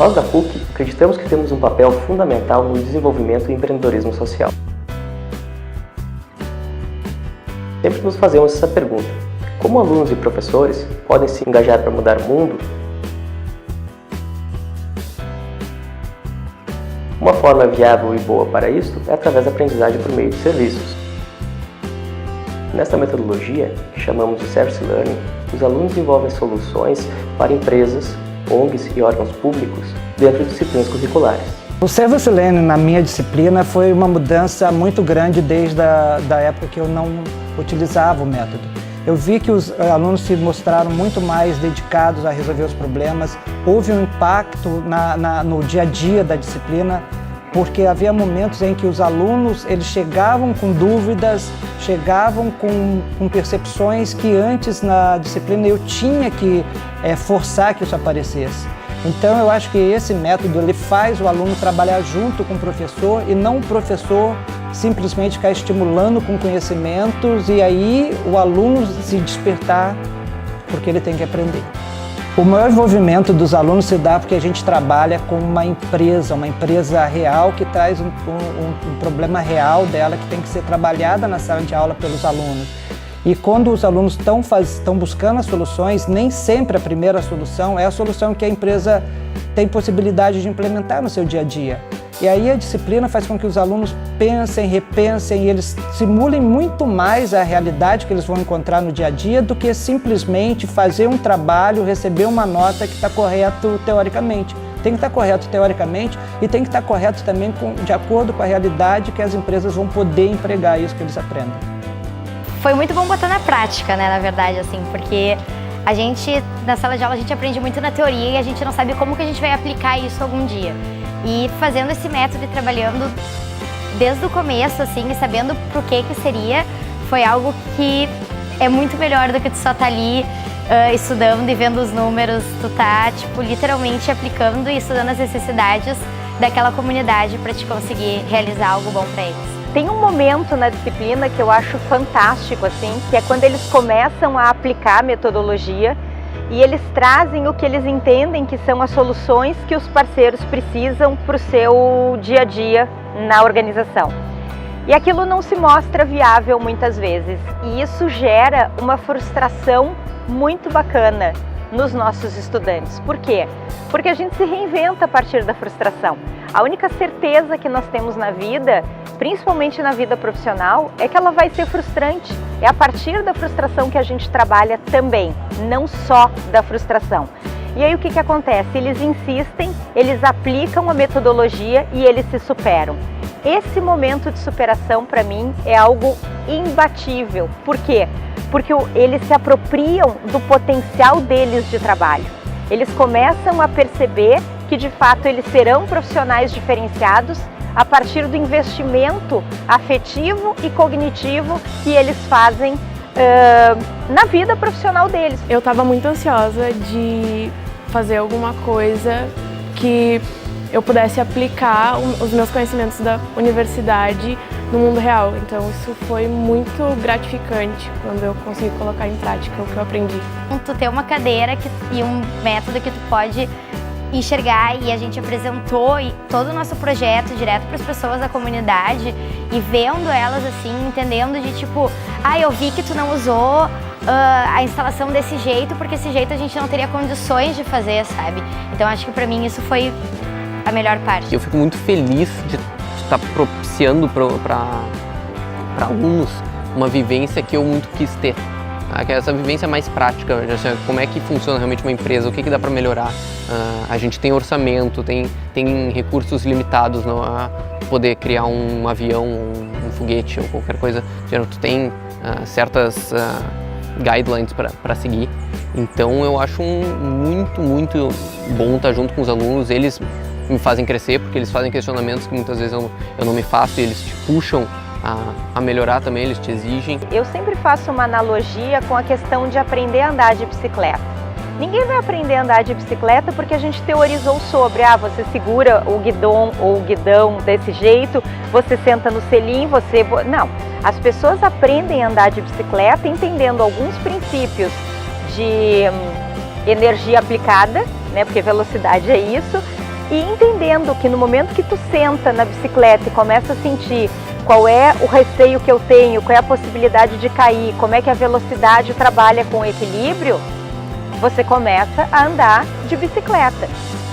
Nós da PUC acreditamos que temos um papel fundamental no desenvolvimento e empreendedorismo social. Sempre nos fazemos essa pergunta: como alunos e professores podem se engajar para mudar o mundo? Uma forma viável e boa para isso é através da aprendizagem por meio de serviços. Nesta metodologia, que chamamos de Service Learning, os alunos desenvolvem soluções para empresas, ONGs e órgãos públicos dentro de disciplinas curriculares. O Service Learning na minha disciplina foi uma mudança muito grande desde a época que eu não utilizava o método. Eu vi que os alunos se mostraram muito mais dedicados a resolver os problemas. Houve um impacto no dia a dia da disciplina, porque havia momentos em que os alunos eles chegavam com dúvidas, chegavam com percepções que antes na disciplina eu tinha que forçar que isso aparecesse. Então eu acho que esse método ele faz o aluno trabalhar junto com o professor e não o professor simplesmente ficar estimulando com conhecimentos e aí o aluno se despertar porque ele tem que aprender. O maior envolvimento dos alunos se dá porque a gente trabalha com uma empresa real que traz um problema real dela que tem que ser trabalhada na sala de aula pelos alunos. E quando os alunos estão buscando as soluções, nem sempre a primeira solução é a solução que a empresa tem possibilidade de implementar no seu dia a dia. E aí a disciplina faz com que os alunos pensem, repensem e eles simulem muito mais a realidade que eles vão encontrar no dia a dia do que simplesmente fazer um trabalho, receber uma nota que está correto teoricamente. Tem que estar correto teoricamente e tem que estar correto também de acordo com a realidade que as empresas vão poder empregar isso que eles aprendem. Foi muito bom botar na prática, né, na verdade, assim, porque a gente, na sala de aula, a gente aprende muito na teoria e a gente não sabe como que a gente vai aplicar isso algum dia. E fazendo esse método e trabalhando desde o começo, assim, e sabendo pro que seria, foi algo que é muito melhor do que tu só tá ali estudando e vendo os números, tu tá, tipo, literalmente aplicando e estudando as necessidades daquela comunidade para te conseguir realizar algo bom para eles. Tem um momento na disciplina que eu acho fantástico, assim, que é quando eles começam a aplicar a metodologia e eles trazem o que eles entendem que são as soluções que os parceiros precisam para o seu dia a dia na organização. E aquilo não se mostra viável muitas vezes e isso gera uma frustração muito bacana nos nossos estudantes. Por quê? Porque a gente se reinventa a partir da frustração. A única certeza que nós temos na vida, principalmente na vida profissional, é que ela vai ser frustrante. É a partir da frustração que a gente trabalha também, não só da frustração. E aí o que acontece? Eles insistem, eles aplicam a metodologia e eles se superam. Esse momento de superação, para mim, é algo imbatível. Por quê? Porque eles se apropriam do potencial deles de trabalho. Eles começam a perceber que, de fato, eles serão profissionais diferenciados a partir do investimento afetivo e cognitivo que eles fazem na vida profissional deles. Eu estava muito ansiosa de fazer alguma coisa que eu pudesse aplicar os meus conhecimentos da universidade no mundo real. Então isso foi muito gratificante quando eu consegui colocar em prática o que eu aprendi. Tu ter uma cadeira e um método que tu pode enxergar e a gente apresentou todo o nosso projeto direto para as pessoas da comunidade e vendo elas assim, entendendo de tipo, eu vi que tu não usou a instalação desse jeito porque esse jeito a gente não teria condições de fazer, sabe? Então acho que para mim isso foi a melhor parte. Eu fico muito feliz de estar propiciando para alunos uma vivência que eu muito quis ter. Essa vivência mais prática, como é que funciona realmente uma empresa, o que dá para melhorar. A gente tem orçamento, tem recursos limitados a poder criar um avião, um foguete ou qualquer coisa. Tu tem certas guidelines para seguir. Então eu acho muito bom estar junto com os alunos. Eles me fazem crescer porque eles fazem questionamentos que muitas vezes eu não me faço e eles te puxam a melhorar também, eles te exigem. Eu sempre faço uma analogia com a questão de aprender a andar de bicicleta. Ninguém vai aprender a andar de bicicleta porque a gente teorizou sobre, você segura o guidão ou o guidão desse jeito, você senta no selim, Não, as pessoas aprendem a andar de bicicleta entendendo alguns princípios de energia aplicada, né, porque velocidade é isso, e entendendo que no momento que tu senta na bicicleta e começa a sentir qual é o receio que eu tenho, qual é a possibilidade de cair, como é que a velocidade trabalha com o equilíbrio, você começa a andar de bicicleta.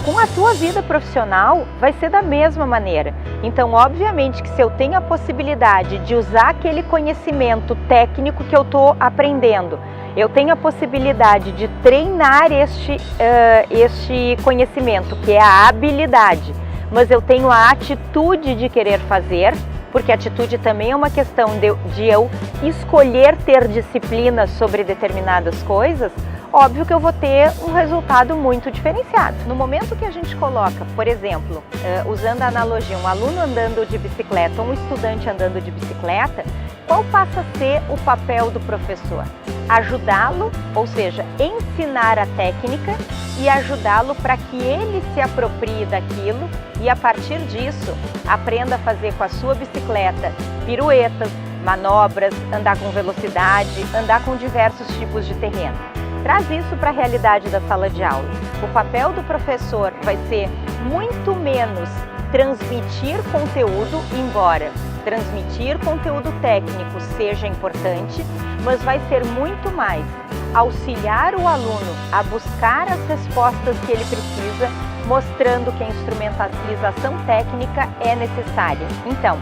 Com a tua vida profissional vai ser da mesma maneira. Então, obviamente que se eu tenho a possibilidade de usar aquele conhecimento técnico que eu estou aprendendo, eu tenho a possibilidade de treinar este conhecimento, que é a habilidade, mas eu tenho a atitude de querer fazer, porque atitude também é uma questão de eu escolher ter disciplina sobre determinadas coisas, óbvio que eu vou ter um resultado muito diferenciado. No momento que a gente coloca, por exemplo, usando a analogia, um aluno andando de bicicleta, um estudante andando de bicicleta, qual passa a ser o papel do professor? Ajudá-lo, ou seja, ensinar a técnica e ajudá-lo para que ele se aproprie daquilo e a partir disso aprenda a fazer com a sua bicicleta piruetas, manobras, andar com velocidade, andar com diversos tipos de terreno. Traz isso para a realidade da sala de aula. O papel do professor vai ser muito menos transmitir conteúdo, embora transmitir conteúdo técnico seja importante, mas vai ser muito mais auxiliar o aluno a buscar as respostas que ele precisa, mostrando que a instrumentalização técnica é necessária. Então,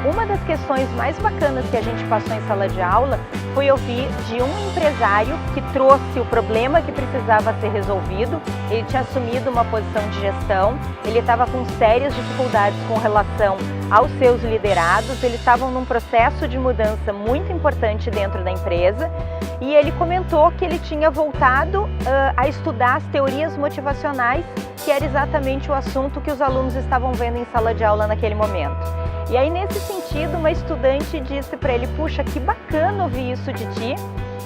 uma das questões mais bacanas que a gente passou em sala de aula foi ouvir de um empresário que trouxe o problema que precisava ser resolvido. Ele tinha assumido uma posição de gestão, ele estava com sérias dificuldades com relação aos seus liderados, eles estavam num processo de mudança muito importante dentro da empresa e ele comentou que ele tinha voltado a estudar as teorias motivacionais, que era exatamente o assunto que os alunos estavam vendo em sala de aula naquele momento. E aí, nesse sentido, uma estudante disse para ele: puxa, que bacana ouvir isso de ti,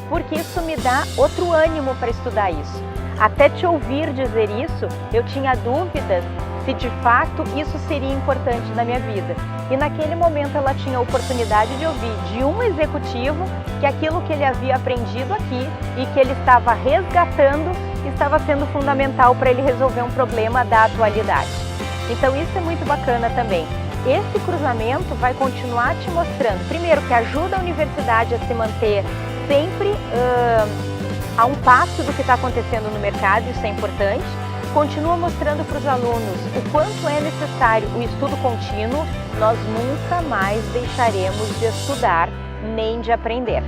porque isso me dá outro ânimo para estudar isso. Até te ouvir dizer isso, eu tinha dúvidas se de fato isso seria importante na minha vida. E naquele momento ela tinha a oportunidade de ouvir de um executivo que aquilo que ele havia aprendido aqui e que ele estava resgatando estava sendo fundamental para ele resolver um problema da atualidade. Então isso é muito bacana também. Esse cruzamento vai continuar te mostrando, primeiro, que ajuda a universidade a se manter sempre a um passo do que está acontecendo no mercado, isso é importante. Continua mostrando para os alunos o quanto é necessário o estudo contínuo, nós nunca mais deixaremos de estudar nem de aprender.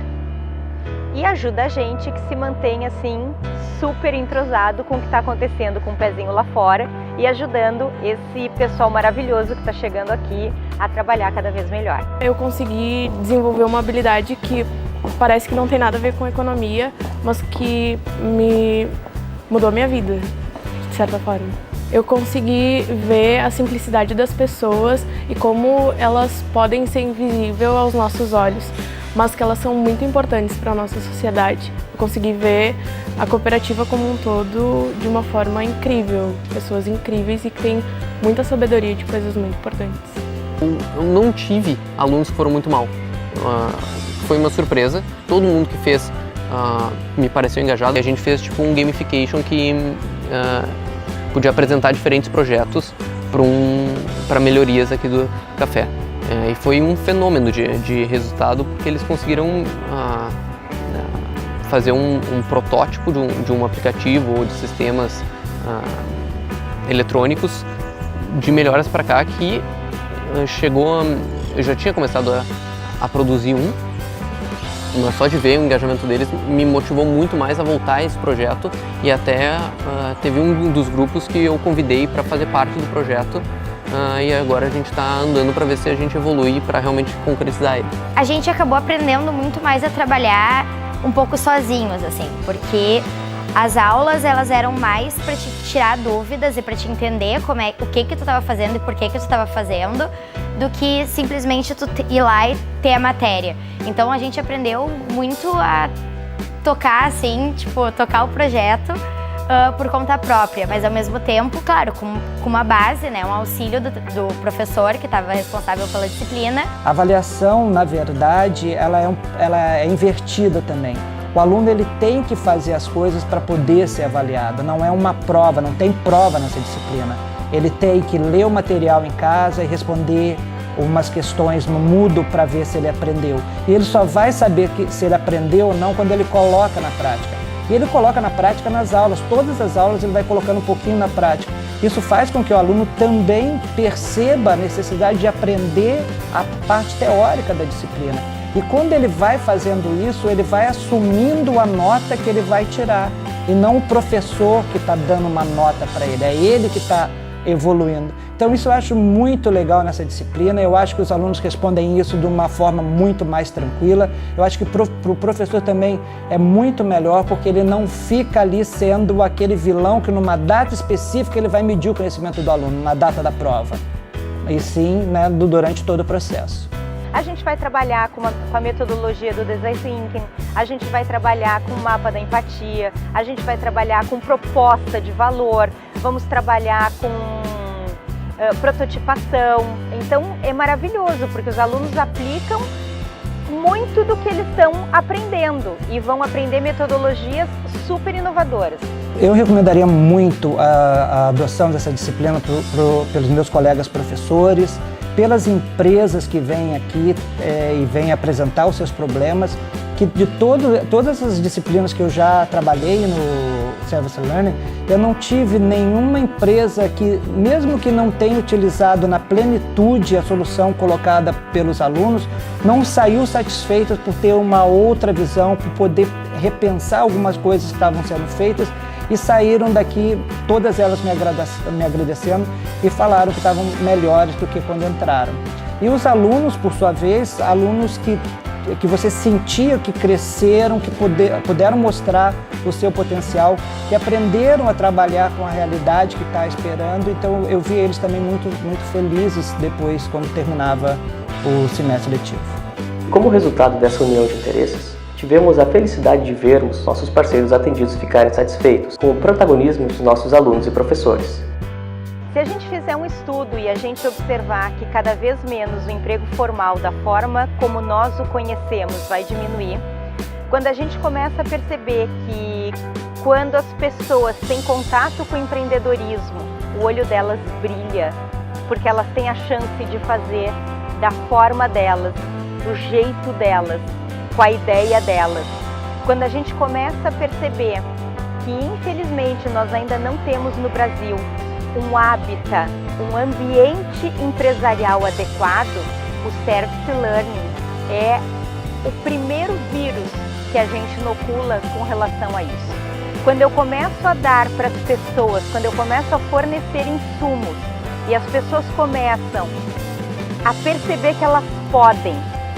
E ajuda a gente que se mantém assim super entrosado com o que está acontecendo com o pezinho lá fora e ajudando esse pessoal maravilhoso que está chegando aqui a trabalhar cada vez melhor. Eu consegui desenvolver uma habilidade que parece que não tem nada a ver com economia, mas que me mudou a minha vida, de certa forma. Eu consegui ver a simplicidade das pessoas e como elas podem ser invisíveis aos nossos olhos, mas que elas são muito importantes para a nossa sociedade. Eu consegui ver a cooperativa como um todo de uma forma incrível, pessoas incríveis e que têm muita sabedoria de coisas muito importantes. Eu não tive alunos que foram muito mal. Foi uma surpresa, todo mundo que fez me pareceu engajado. E a gente fez tipo um gamification que podia apresentar diferentes projetos para melhorias aqui do café. E foi um fenômeno de resultado, porque eles conseguiram fazer um protótipo de um aplicativo ou de sistemas eletrônicos de melhoras para cá que chegou eu já tinha começado a produzir mas só de ver o engajamento deles me motivou muito mais a voltar a esse projeto e até teve um dos grupos que eu convidei para fazer parte do projeto. E agora a gente está andando para ver se a gente evolui para realmente concretizar ele. A gente acabou aprendendo muito mais a trabalhar um pouco sozinhos, assim, porque as aulas elas eram mais para te tirar dúvidas e para te entender o que tu estava fazendo e por que tu estava fazendo, do que simplesmente tu ir lá e ter a matéria. Então a gente aprendeu muito a tocar, assim, tipo, tocar o projeto por conta própria, mas ao mesmo tempo, claro, com uma base, né, um auxílio do professor que estava responsável pela disciplina. A avaliação, na verdade, ela é invertida também. O aluno ele tem que fazer as coisas para poder ser avaliado, não é uma prova, não tem prova nessa disciplina. ele tem que ler o material em casa e responder umas questões no mudo para ver se ele aprendeu. E ele só vai saber se ele aprendeu ou não quando ele coloca na prática. E ele coloca na prática nas aulas, todas as aulas ele vai colocando um pouquinho na prática. Isso faz com que o aluno também perceba a necessidade de aprender a parte teórica da disciplina. E quando ele vai fazendo isso, ele vai assumindo a nota que ele vai tirar. E não o professor que está dando uma nota para ele, é ele que está evoluindo. Então isso eu acho muito legal nessa disciplina, eu acho que os alunos respondem isso de uma forma muito mais tranquila. Eu acho que para o professor também é muito melhor, porque ele não fica ali sendo aquele vilão que numa data específica ele vai medir o conhecimento do aluno, na data da prova, e sim, né, durante todo o processo. A gente vai trabalhar com a metodologia do Design Thinking, a gente vai trabalhar com o mapa da empatia, a gente vai trabalhar com proposta de valor, vamos trabalhar com prototipação. Então é maravilhoso, porque os alunos aplicam muito do que eles estão aprendendo e vão aprender metodologias super inovadoras. Eu recomendaria muito a adoção dessa disciplina pelos meus colegas professores, pelas empresas que vêm aqui e vêm apresentar os seus problemas, que de todas as disciplinas que eu já trabalhei no Service Learning, eu não tive nenhuma empresa que, mesmo que não tenha utilizado na plenitude a solução colocada pelos alunos, não saiu satisfeita por ter uma outra visão, por poder repensar algumas coisas que estavam sendo feitas, e saíram daqui, todas elas me agradecendo e falaram que estavam melhores do que quando entraram. E os alunos, por sua vez, alunos que você sentia que cresceram, que puderam mostrar o seu potencial, que aprenderam a trabalhar com a realidade que está esperando. Então eu vi eles também muito felizes depois, quando terminava o semestre letivo. Como resultado dessa união de interesses, tivemos a felicidade de vermos nossos parceiros atendidos ficarem satisfeitos com o protagonismo dos nossos alunos e professores. Se a gente fizer um estudo e a gente observar que cada vez menos o emprego formal da forma como nós o conhecemos vai diminuir, quando a gente começa a perceber que quando as pessoas têm contato com o empreendedorismo, o olho delas brilha, porque elas têm a chance de fazer da forma delas, do jeito delas, com a ideia delas. Quando a gente começa a perceber que, infelizmente, nós ainda não temos no Brasil um habitat, um ambiente empresarial adequado, o Service Learning é o primeiro vírus que a gente inocula com relação a isso. Quando eu começo a dar para as pessoas, quando eu começo a fornecer insumos e as pessoas começam a perceber que elas podem,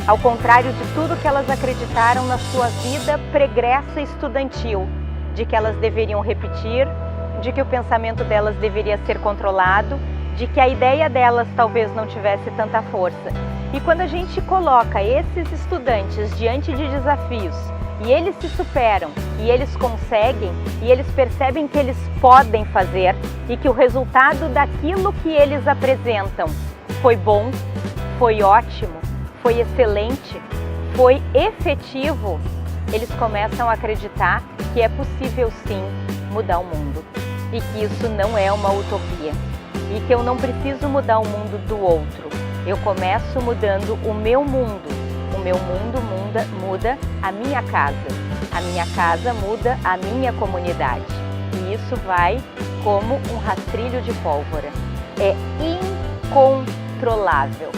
ao contrário de tudo que elas acreditaram na sua vida pregressa estudantil, de que elas deveriam repetir, de que o pensamento delas deveria ser controlado, de que a ideia delas talvez não tivesse tanta força. E quando a gente coloca esses estudantes diante de desafios e eles se superam, e eles conseguem, e eles percebem que eles podem fazer e que o resultado daquilo que eles apresentam foi bom, foi ótimo, foi excelente, foi efetivo, eles começam a acreditar que é possível sim mudar o mundo e que isso não é uma utopia e que eu não preciso mudar o mundo do outro. Eu começo mudando o meu mundo muda a minha casa muda a minha comunidade e isso vai como um rastrilho de pólvora. É incontrolável.